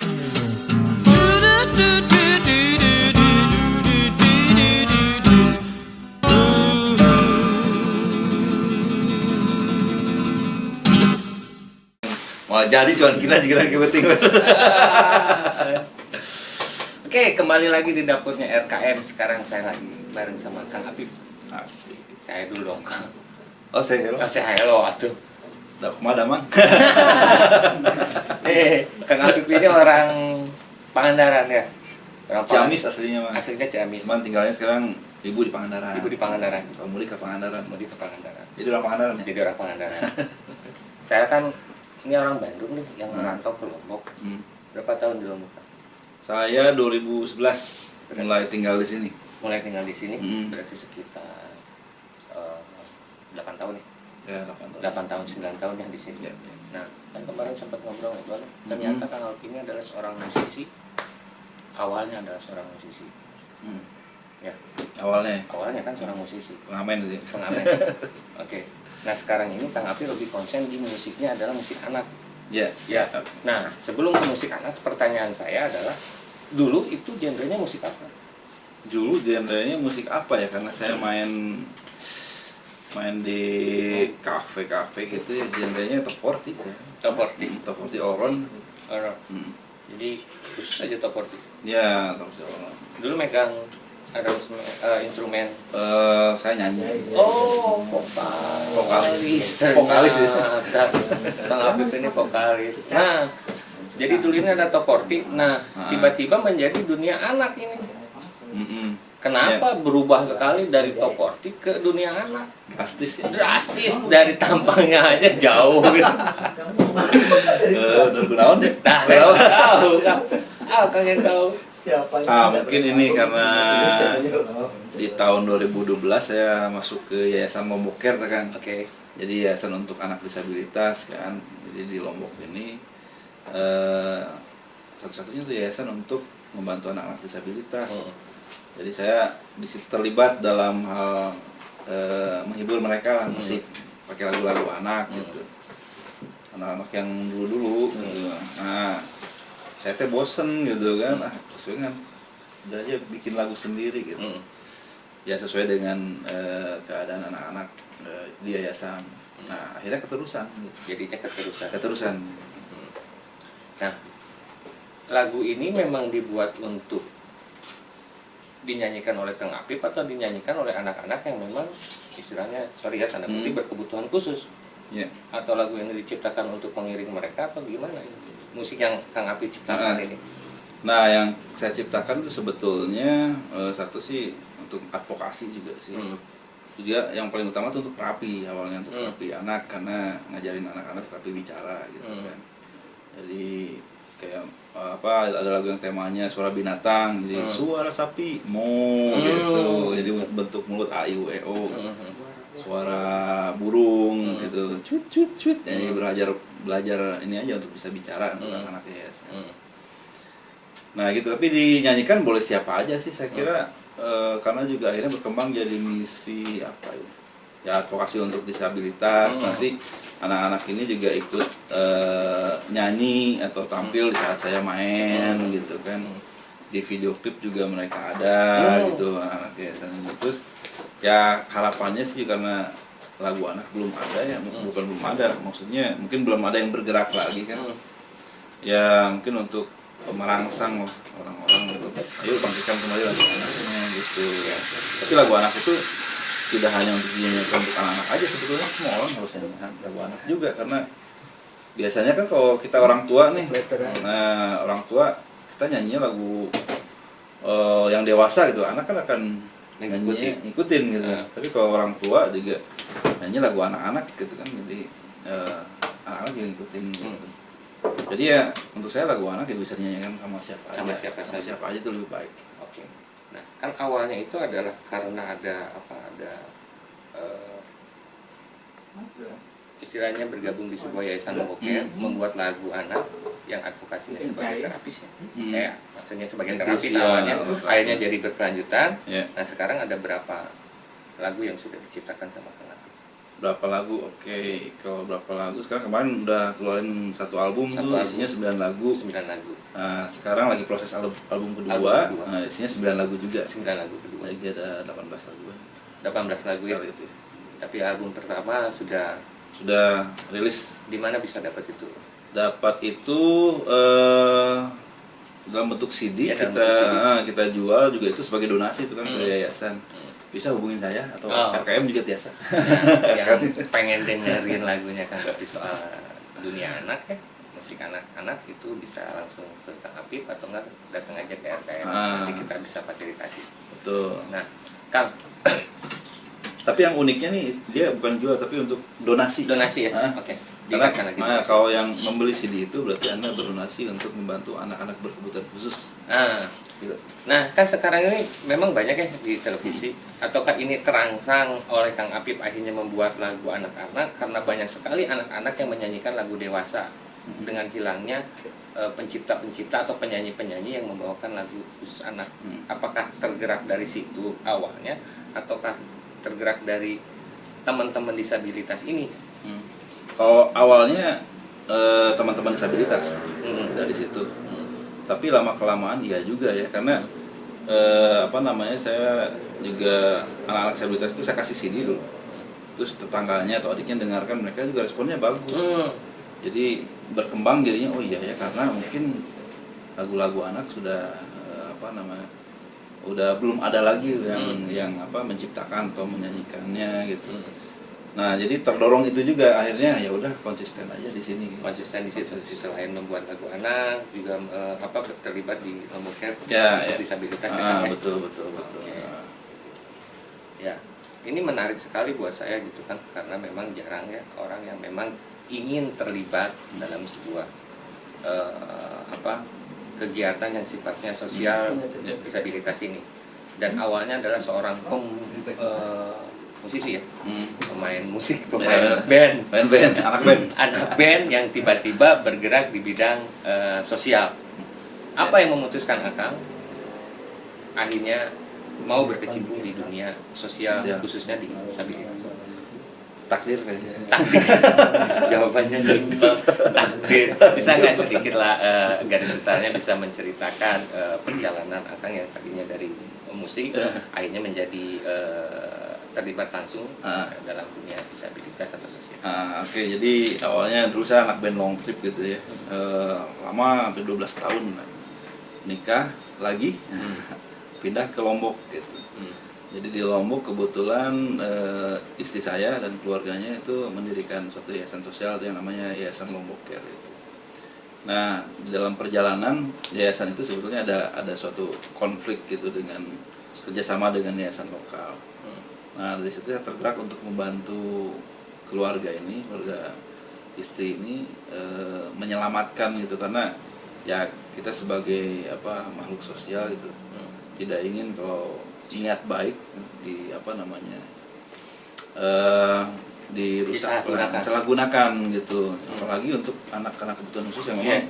Wah, jadi cuman kita penting. Oke, kembali lagi di dapurnya RKM. Sekarang saya lagi bareng sama Kang Apip. Asik. Saya dulu dong, Kang. Oh, saya hello. Oh, saya hello atuh. Dah kemana, Mang? Kang Apip ini orang Pangandaran ya. Orang Ciamis aslinya, Mang. Aslinya Ciamis. Cuman tinggalnya sekarang ibu di Pangandaran. Ibu di Pangandaran. Kamu di Pangandaran. Mau di Pangandaran. Jadi orang Pangandaran ya? Jadi orang Pangandaran. Saya kan ini orang Bandung nih yang merantau ke Lombok. Berapa tahun di Lombok? Saya 2011 mulai tinggal di sini. Mulai tinggal di sini berarti sekitar 8 tahun ya. Ya, 8 tahun. 8 tahun, 9 tahun ya di sini. Ya. Nah, kan kemarin sempat ngobrol-ngobrol. Ternyata Kang Alpi ini adalah seorang musisi. Awalnya adalah seorang musisi. Ya, awalnya kan seorang musisi. Pengamen sih. Pengamen. Oke. Nah, sekarang ini Kang Alpi lebih konsen di musiknya adalah musik anak. Ya. Ya. Nah, sebelum ke musik anak, pertanyaan saya adalah dulu itu genrenya musik apa? Dulu genrenya musik apa ya? Karena saya main di kafe gitu ya, genrenya top 40 ya. Top 40. Top 40 Oron. Jadi khusus aja top 40. Ya, top 40 Oron. Dulu megang ada instrumen. Saya nyanyi. Oh, vokalis. Vokalis ya. Kang Apip ini vokalis. Nah, jadi dulu ini ada top 40. Nah, tiba-tiba menjadi dunia anak ini. Kenapa berubah sekali dari top 40 ke dunia anak? Drastis ya. Drastis, dari tampangnya aja jauh gitu. Dan gunawan deh. Nah, tahu. Kang yang tahu. Mungkin ini karena di tahun 2012 saya masuk ke Yayasan Lombok Care kan. Oke. Jadi yayasan untuk anak disabilitas kan. Jadi di Lombok ini satu-satunya tuh yayasan untuk membantu anak-anak disabilitas. Jadi saya di situ terlibat dalam hal menghibur mereka musik pakai lagu-lagu anak gitu. Anak-anak yang dulu-dulu gitu. Nah, saya teh bosen gitu kan, sesuai kan udah aja bikin lagu sendiri gitu. Ya sesuai dengan keadaan anak-anak di yayasan. Nah, akhirnya keterusan gitu. Jadinya Keterusan. Nah, lagu ini memang dibuat untuk dinyanyikan oleh Kang Apip atau dinyanyikan oleh anak-anak yang memang istilahnya, sorry ya tanda kutip, berkebutuhan khusus. Yeah. Atau lagu ini diciptakan untuk mengiring mereka atau gimana? Musik yang Kang Apip ciptakan ini. Nah, yang saya ciptakan itu sebetulnya satu sih untuk advokasi juga sih. Juga yang paling utama itu untuk terapi, awalnya untuk terapi anak, karena ngajarin anak-anak terapi bicara gitu kan. Jadi kayak ada lagu yang temanya suara binatang, jadi suara sapi gitu, jadi bentuk mulut a i u e o, suara burung gitu, cut, jadi belajar ini aja untuk bisa bicara untuk anak-anak ya. Nah gitu, tapi dinyanyikan boleh siapa aja sih saya kira, karena juga akhirnya berkembang jadi misi apa ya advokasi untuk disabilitas. Nanti anak-anak ini juga ikut nyanyi atau tampil di saat saya main gitu kan. Di video klip juga mereka ada gitu anak-anak yayasan ini. Terus ya harapannya sih karena lagu anak belum ada ya, bukan belum ada, maksudnya mungkin belum ada yang bergerak lagi kan. Ya mungkin untuk merangsang orang-orang untuk ayo bangkitkan kembali lagu anaknya gitu ya. Tapi lagu anak itu tidak hanya untuk dinyanyikan untuk anak-anak aja, sebetulnya semua orang harus nyanyikan lagu anak juga, karena biasanya kan kalau kita orang tua nih, nah orang tua kita nyanyinya lagu yang dewasa gitu, anak kan akan ngikutin gitu. Tapi kalau orang tua juga nyanyi lagu anak-anak gitu kan, jadi anak-anak juga ngikutin gitu. Jadi ya untuk saya lagu anak ya bisa dinyanyikan sama siapa aja itu lebih baik. Oke. Nah, kan awalnya itu adalah karena ada istilahnya bergabung di sebuah yayasan Lombok Care, membuat lagu anak yang advokasinya sebagai terapis ya. Kayak maksudnya sebagai terapis awalnya, akhirnya jadi berkelanjutan. Nah, sekarang ada berapa lagu yang sudah diciptakan sama Kang Apip? Berapa lagu? Oke, kalau berapa lagu sekarang, kemarin udah keluarin satu album tuh isinya 9 lagu. 9 lagu. Nah, sekarang lagi proses album kedua. Nah, isinya 9 lagu juga. 9 lagu kedua. Lagi ada 18 lagu. 18 lagu ya. Itu. Tapi album pertama sudah rilis. Di mana bisa dapat itu? Dapat itu dalam bentuk CD, ya, kita jual juga itu sebagai donasi itu kan ke yayasan. Bisa hubungin saya atau RKM juga biasa. Yang pengen dengerin lagunya Kang Apip soal dunia anak ya, musik anak-anak itu bisa langsung ke Kang Apip atau enggak datang aja ke RKM. Nanti kita bisa fasilitasi. Betul. Nah, Kang, tapi yang uniknya nih dia bukan jual tapi untuk donasi. Donasi ya. Oke. Karena kalau yang membeli CD itu berarti Anda berdonasi untuk membantu anak-anak berkebutuhan khusus. Gitu. Nah, kan sekarang ini memang banyak ya di televisi, ataukah ini terangsang oleh Kang Apip akhirnya membuat lagu anak-anak karena banyak sekali anak-anak yang menyanyikan lagu dewasa dengan hilangnya pencipta-pencipta atau penyanyi-penyanyi yang membawakan lagu khusus anak. Apakah tergerak dari situ awalnya ataukah tergerak dari teman-teman disabilitas ini? Kalau awalnya teman-teman disabilitas dari situ. Tapi lama-kelamaan iya juga ya, karena saya juga anak-anak disabilitas itu saya kasih CD dulu. Terus tetangganya atau adiknya dengarkan, mereka juga responnya bagus. Jadi berkembang jadinya, oh iya ya, karena mungkin lagu-lagu anak sudah udah belum ada lagi yang menciptakan atau menyanyikannya gitu. Nah, jadi terdorong itu juga akhirnya ya udah konsisten aja di sini. Konsisten di situ, selain membuat lagu anak juga terlibat di Lombok Care disabilitas ya. Betul. Okay. Ya, ini menarik sekali buat saya gitu kan, karena memang jarang ya orang yang memang ingin terlibat dalam sebuah kegiatan yang sifatnya sosial disabilitas ini. Dan awalnya adalah seorang musisi ya, pemain musik, pemain band, anak band yang tiba-tiba bergerak di bidang sosial. Apa yang memutuskan Akang akhirnya mau berkecimpung di dunia sosial, khususnya di disabilitas? Takdir kayaknya. Takdir. Jawabannya simpel, takdir. Bisa nggak sedikit lah garis besarnya bisa menceritakan perjalanan Akang yang tadinya dari musik akhirnya menjadi terlibat langsung dalam dunia disabilitas atau sosial. Oke, jadi awalnya dulu saya anak band long trip gitu ya. Lama hampir 12 tahun nikah lagi, pindah ke Lombok gitu. Jadi di Lombok kebetulan istri saya dan keluarganya itu mendirikan suatu yayasan sosial yang namanya Yayasan Lombok Care gitu. Nah, di dalam perjalanan yayasan itu sebetulnya ada suatu konflik gitu dengan kerjasama dengan yayasan lokal. Nah, dari situ saya tergerak untuk membantu keluarga istri ini menyelamatkan gitu, karena ya kita sebagai makhluk sosial gitu tidak ingin kalau niat baik disalahgunakan gitu, apalagi untuk anak-anak kebutuhan khusus yang memang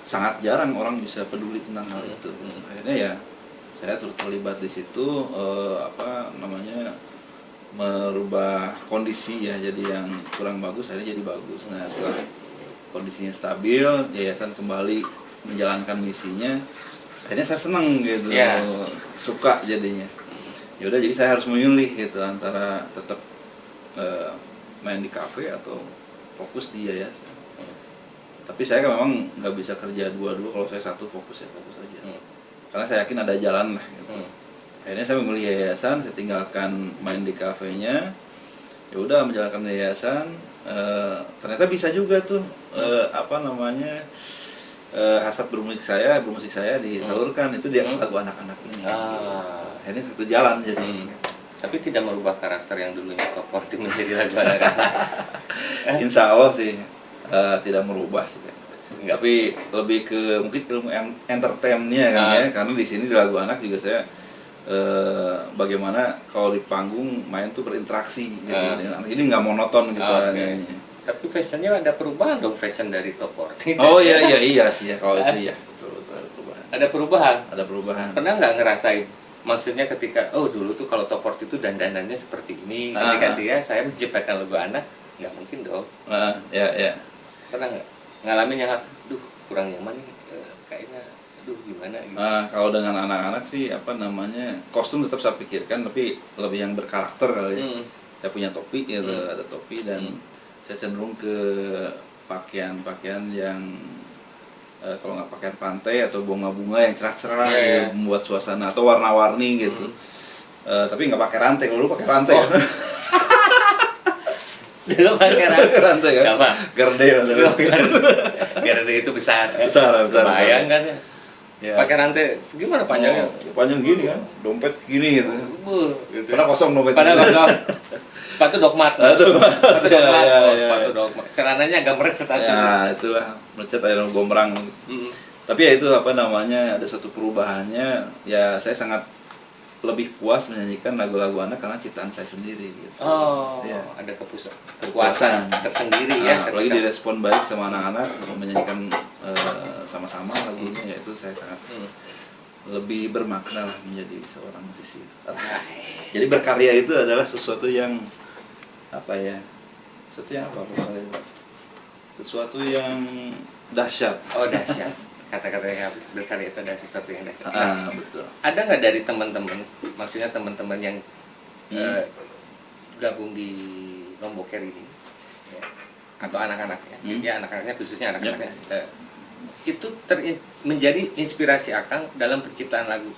sangat jarang orang bisa peduli tentang hal itu. Akhirnya ya saya terlibat di situ merubah kondisi ya, jadi yang kurang bagus akhirnya jadi bagus. Nah, setelah kondisinya stabil, yayasan kembali menjalankan misinya, akhirnya saya senang gitu, suka jadinya. Ya udah, jadi saya harus memilih gitu antara tetap main di kafe atau fokus di yayasan. Tapi saya kan memang nggak bisa kerja dua-dua, kalau saya satu fokus aja. Karena saya yakin ada jalan lah gitu. Akhirnya saya memilih yayasan, saya tinggalkan main di kafenya. Ya udah, menjalankan yayasan. Ternyata bisa juga tuh hasrat bermusik saya disalurkan itu dia lagu anak-anak ini. Akhirnya satu jalan jadi. Tapi tidak merubah karakter yang dulunya top 40 menjadi lagu anak-anak. Insya Allah sih tidak merubah sih. Tapi lebih ke mungkin ilmu entertainnya kan ya, karena di sini di lagu anak juga saya bagaimana kalau di panggung main tuh berinteraksi gitu. Ini nggak monoton gitu. Tapi fashionnya ada perubahan dong, fashion dari top 40. Oh iya sih ya, kalau itu ya betul, ada perubahan. Ada perubahan. Pernah nggak ngerasain maksudnya ketika dulu tuh kalau top 40 itu dandanannya seperti ini, ketika dia saya menciptakan lagu anak, nggak mungkin dong. Ya. Pernah nggak ngalamin yang kurang nyaman nih, kayaknya gimana gitu. Kalau dengan anak-anak sih kostum tetap saya pikirkan, tapi lebih yang berkarakter kali ya. Saya punya topi gitu, ada topi, dan saya cenderung ke pakaian yang kalau nggak pakaian pantai atau bunga-bunga yang cerah-cerah ya, membuat suasana, atau warna-warni gitu. Tapi nggak pakai rantai. Kalau lu pakai rantai Dia pakai rantai kan? Apa? Gerde. Gerde itu besar. Besar. Bayang kan ya? Ya. Pakai rantai gimana panjangnya? Panjang gini kan, dompet gini gitu. Gitu. Padahal kosong dompet. Padahal kosong. Sepatu dogmat. Sepatu dogmat. Celananya agak merecet aja. Ya, itulah merecet air gombrang. Tapi ya itu ada suatu perubahannya. Ya saya sangat lebih puas menyanyikan lagu-lagu anak karena ciptaan saya sendiri gitu. Ya. Ada kepuasan tersendiri ya. Apalagi direspon baik sama anak-anak menyanyikan sama-sama lagunya, yaitu saya sangat lebih bermakna lah menjadi seorang musisi. Jadi berkarya itu adalah sesuatu yang sesuatu yang dahsyat. Dahsyat. Kata-katanya berkarya itu ada sesuatu yang dahsyat. Betul. Ada nggak dari teman-teman, maksudnya teman-teman yang gabung di Lombok Care ini, ya, atau anak-anaknya, ya anak-anaknya khususnya anak-anaknya, itu menjadi inspirasi Akang dalam penciptaan lagu?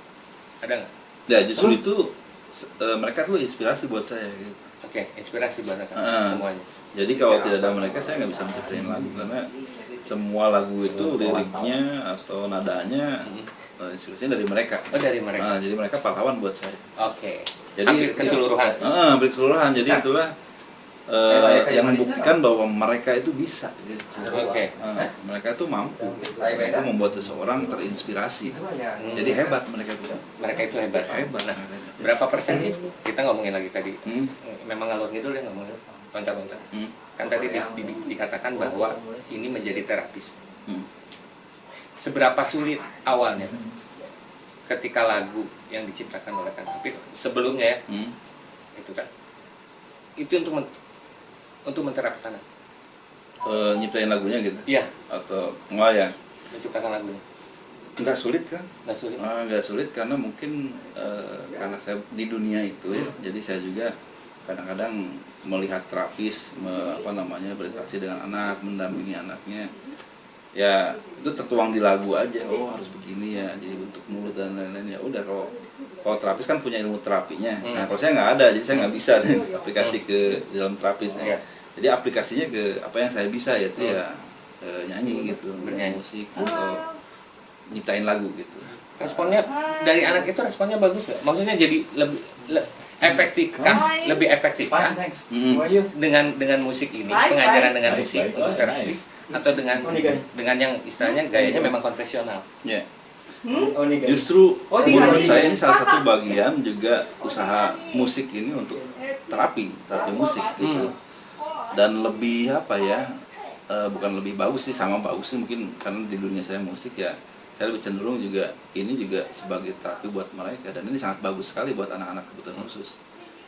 Ada nggak? Ya justru itu mereka tuh inspirasi buat saya gitu. Oke, inspirasi buat Akang semuanya. Jadi kalau tidak ada mereka saya nggak bisa menciptain lagu, karena semua lagu itu liriknya atau nadanya inspirasinya dari mereka. Dari mereka. Jadi mereka pahlawan buat saya. Oke. Jadi hampir keseluruhan. Hampir keseluruhan. Jadi itulah yang membuktikan bahwa mereka itu bisa gitu. Mereka itu mampu. Itu membuat seseorang terinspirasi. Jadi hebat mereka itu. Mereka itu hebat. Nah, berapa persen sih? Kita ngomongin lagi tadi. Memang ngalor ngidul ya, ngomongin loncat-loncat. Kan tadi dikatakan bahwa ini menjadi terapis. Seberapa sulit awalnya ketika lagu yang diciptakan oleh Kang Apip sebelumnya ya, itu kan, itu untuk menterapi sana. Nyiptain lagunya gitu? Iya. Atau ya? Menciptakan lagunya. Nggak sulit kan? Nggak sulit. Nggak sulit karena mungkin karena saya di dunia itu ya, jadi saya juga kadang-kadang melihat terapis, berinteraksi dengan anak, mendampingi anaknya. Ya itu tertuang di lagu aja. Harus begini ya, jadi bentuk mulut dan lain-lain. Ya udah, kalau terapis kan punya ilmu terapinya. Nah kalau saya nggak ada, jadi saya nggak bisa aplikasi ke dalam terapis. Jadi aplikasinya ke apa yang saya bisa, yaitu nyanyi gitu, bermusik atau nyiptain lagu gitu. Responnya dari anak itu responnya bagus nggak? Maksudnya jadi lebih efektif kah? Lebih efektif kah? Dengan musik ini, pengajaran dengan musik untuk terapis, atau dengan yang istilahnya gayanya memang konvensional? Ya. Justru menurut saya ini salah satu bagian juga usaha musik ini untuk terapi musik gitu. Dan lebih bukan lebih bagus sih, sama bagus sih mungkin, karena di dunia saya musik ya, saya lebih cenderung ini juga sebagai terapi buat mereka, dan ini sangat bagus sekali buat anak-anak kebutuhan khusus.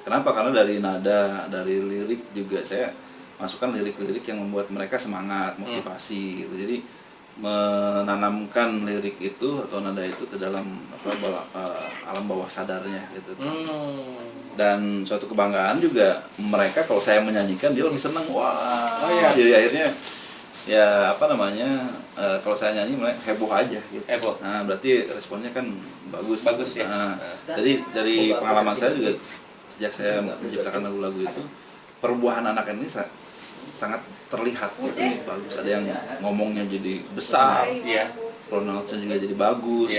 Kenapa? Karena dari nada, dari lirik juga saya masukkan lirik-lirik yang membuat mereka semangat, motivasi gitu. Jadi menanamkan lirik itu atau nada itu ke dalam alam bawah sadarnya gitu. Dan suatu kebanggaan juga mereka kalau saya menyanyikan, dia lebih senang. Jadi akhirnya ya kalau saya nyanyi mereka heboh aja gitu. Nah berarti responnya kan bagus ya. Jadi dari pengalaman saya juga, sejak saya menciptakan lagu-lagu itu, perubahan anak ini sangat terlihat gitu, bagus. Ada yang ngomongnya jadi besar, pronounsnya juga jadi bagus.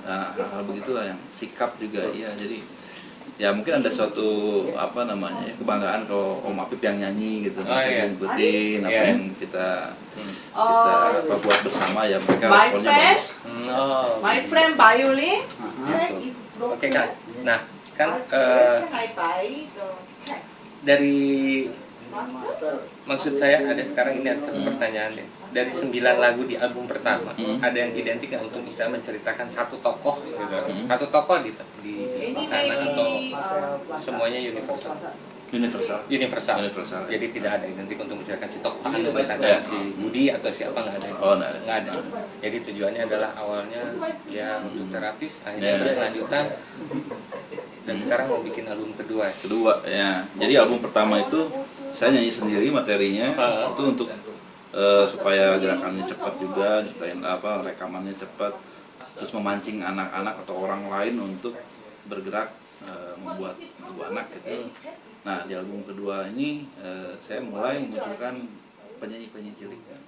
Nah hal-hal begitulah, yang sikap juga jadi ya mungkin ada suatu kebanggaan kalau Om Apip yang nyanyi gitu, mereka ngikutin apa yang kita buat bersama, ya mereka responnya bagus. My friend violin. Oke Kak. Nah kan dari maksud saya ada sekarang ini ada satu pertanyaan deh. Dari 9 lagu di album pertama, ada yang identik nggak untuk bisa menceritakan satu tokoh gitu? Satu tokoh di sana atau semuanya universal? Universal. Jadi tidak ada identik untuk menceritakan si tokoh Anu, misalkan si Budi atau siapa, nggak ada. Nggak ada. Jadi tujuannya adalah awalnya ya untuk terapis, akhirnya berkelanjutan. Dan sekarang mau bikin album kedua ya. Jadi album pertama itu saya nyanyi sendiri materinya, itu untuk supaya gerakannya cepat juga, supaya rekamannya cepat, terus memancing anak-anak atau orang lain untuk bergerak membuat lagu anak gitu. Nah, di album kedua ini saya mulai memunculkan penyanyi-penyanyi cilik kan.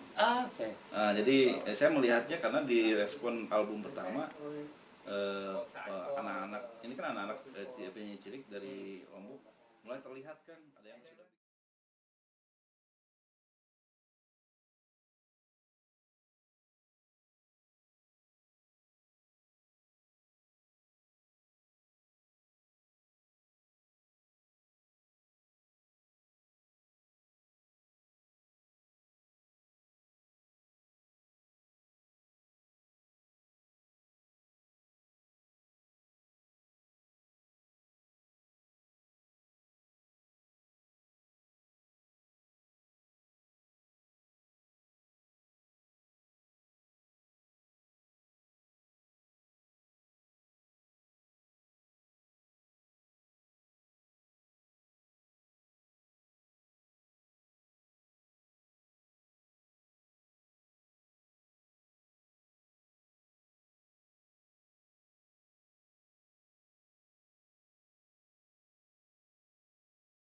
Jadi saya melihatnya karena di respon album pertama anak-anak ini kan anak-anak penyanyi cilik dari Lombok mulai terlihat kan ada yang sudah